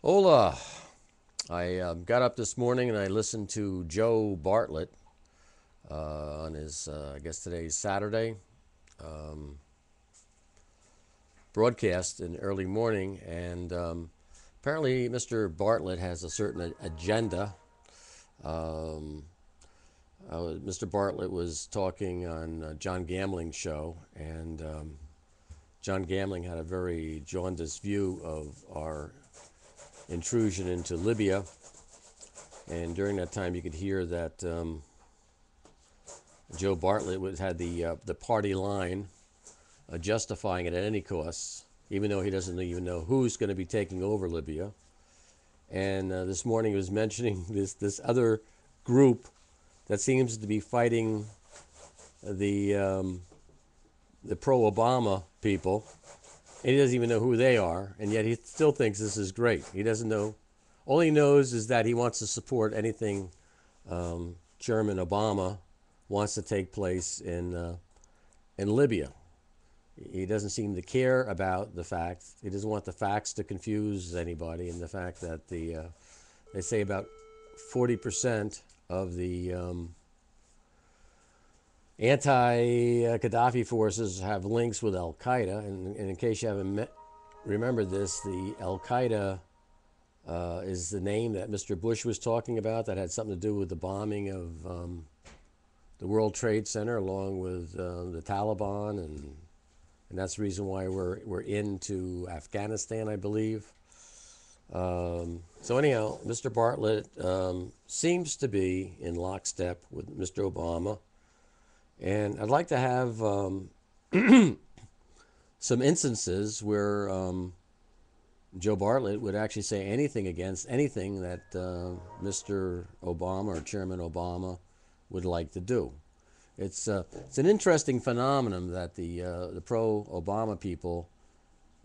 Hola. I got up this morning and I listened to Joe Bartlett on his, I guess today's Saturday, um, broadcast in early morning. And apparently, Mr. Bartlett has a certain agenda. Um, Mr. Bartlett was talking on John Gambling's show, and John Gambling had a very jaundiced view of our intrusion into Libya. And during that time, you could hear that Joe Bartlett had the party line justifying it at any cost, even though he doesn't even know who's going to be taking over Libya. And this morning, he was mentioning this other group that seems to be fighting the pro-Obama people, and he doesn't even know who they are, and yet he still thinks this is great. He doesn't know. All he knows is that he wants to support anything Chairman Obama wants to take place in Libya. He doesn't seem to care about the facts. He doesn't want the facts to confuse anybody, and the fact that they say about 40% of the anti-Gaddafi forces have links with Al Qaeda. And in case you haven't remembered this, the Al Qaeda is the name that Mr. Bush was talking about that had something to do with the bombing of the World Trade Center, along with the Taliban, and that's the reason why we're into Afghanistan, I believe. So anyhow, Mr. Bartlett seems to be in lockstep with Mr. Obama, and I'd like to have some instances where Joe Bartlett would actually say anything against anything that Mr. Obama or Chairman Obama would like to do. It's an interesting phenomenon that the pro-Obama people,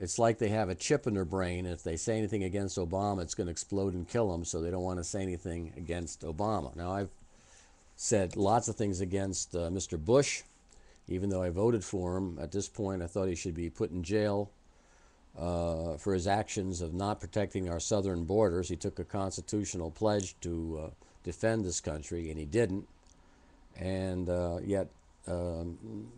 it's like they have a chip in their brain. If they say anything against Obama, it's going to explode and kill them, so they don't want to say anything against Obama. Now, I've said lots of things against Mr. Bush, even though I voted for him. At this point, I thought he should be put in jail for his actions of not protecting our southern borders. He took a constitutional pledge to defend this country, and he didn't. And yet,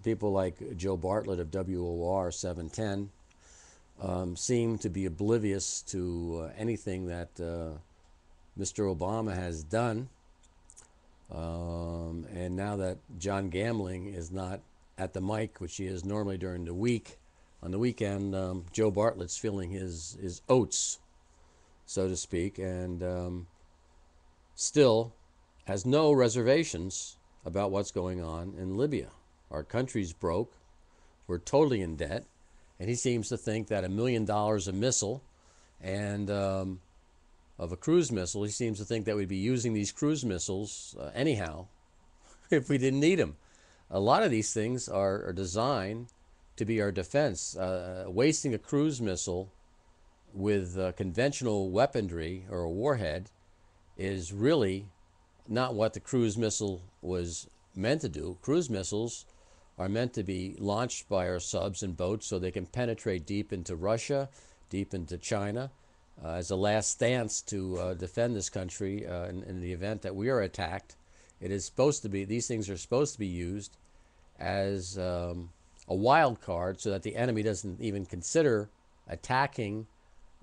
people like Joe Bartlett of WOR 710 seem to be oblivious to anything that Mr. Obama has done. And now that John Gambling is not at the mic, which he is normally during the week, on the weekend, Joe Bartlett's feeling his oats, so to speak, and still has no reservations about what's going on in Libya. Our country's broke. We're totally in debt. And he seems to think that $1 million a missile and of a cruise missile, he seems to think that we'd be using these cruise missiles anyhow if we didn't need them. A lot of these things are designed to be our defense. Wasting a cruise missile with conventional weaponry or a warhead is really not what the cruise missile was meant to do. Cruise missiles are meant to be launched by our subs and boats so they can penetrate deep into Russia, deep into China, as a last stance to defend this country in the event that we are attacked. It is supposed to be, these things are supposed to be used as a wild card so that the enemy doesn't even consider attacking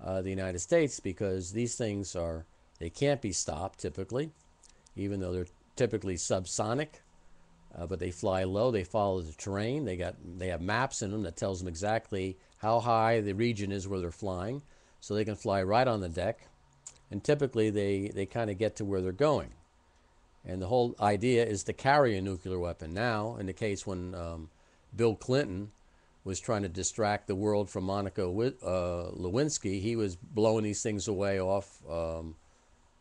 the United States, because these things they can't be stopped typically, even though they're typically subsonic. But they fly low, they follow the terrain, they have maps in them that tells them exactly how high the region is where they're flying, so they can fly right on the deck, and typically they kind of get to where they're going. And the whole idea is to carry a nuclear weapon. Now, in the case when Bill Clinton was trying to distract the world from Monica Lewinsky, he was blowing these things away off.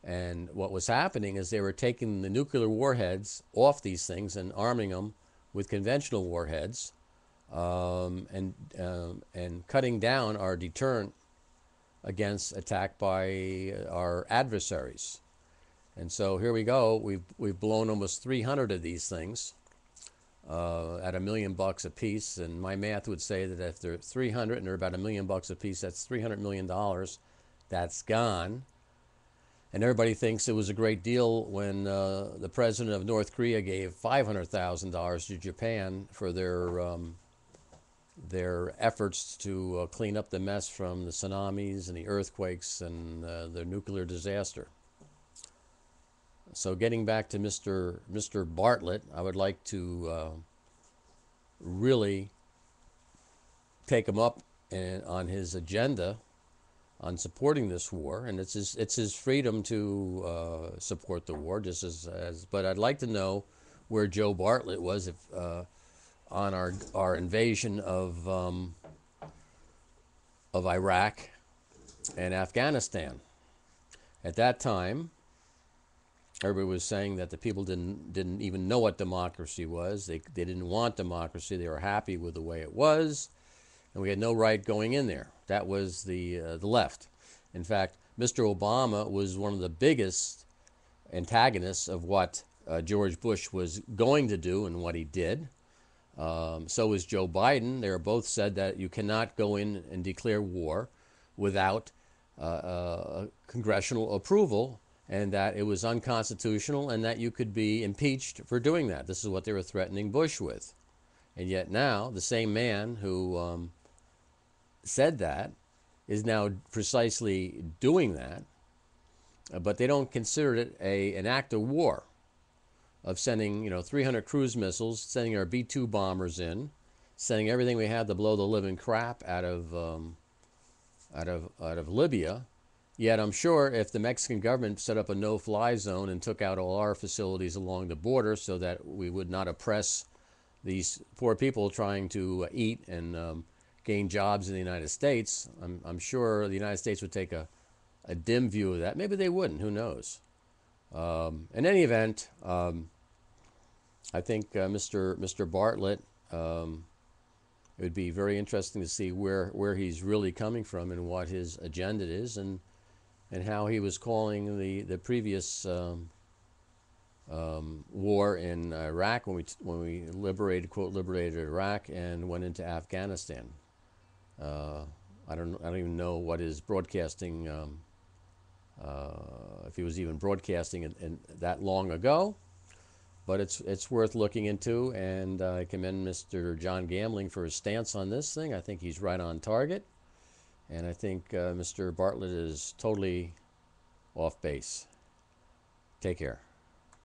And what was happening is they were taking the nuclear warheads off these things and arming them with conventional warheads, and cutting down our deterrent against attack by our adversaries. And so here we go. We've blown almost 300 of these things at $1 million a piece. And my math would say that if they're 300 and they're about $1 million a piece, that's $300 million That's gone. And everybody thinks it was a great deal when the president of North Korea gave $500,000 to Japan for their efforts to clean up the mess from the tsunamis and the earthquakes and the nuclear disaster. So getting back to Mr. Bartlett, I would like to really take him up on his agenda on supporting this war, and it's his freedom to support the war, just as. But I'd like to know where Joe Bartlett was if on our invasion of Iraq and Afghanistan. At that time, everybody was saying that the people didn't even know what democracy was. They didn't want democracy. They were happy with the way it was, and we had no right going in there. That was the left. In fact, Mr. Obama was one of the biggest antagonists of what George Bush was going to do and what he did. So was Joe Biden. They both said that you cannot go in and declare war without congressional approval, and that it was unconstitutional and that you could be impeached for doing that. This is what they were threatening Bush with. And yet now, the same man who said that is now precisely doing that, but they don't consider it an act of war, of sending 300 cruise missiles, sending our B-2 bombers in, sending everything we had to blow the living crap out of Libya. Yet I'm sure if the Mexican government set up a no-fly zone and took out all our facilities along the border so that we would not oppress these poor people trying to eat and gain jobs in the United States, I'm sure the United States would take a dim view of that. Maybe they wouldn't. Who knows? In any event, I think Mr. Bartlett, it would be very interesting to see where he's really coming from and what his agenda is, and how he was calling the previous war in Iraq when we liberated Iraq and went into Afghanistan. I don't even know what his broadcasting, if he was even broadcasting it that long ago, but it's worth looking into, and I commend Mr. John Gambling for his stance on this thing. I think he's right on target, and I think Mr. Bartlett is totally off base. Take care.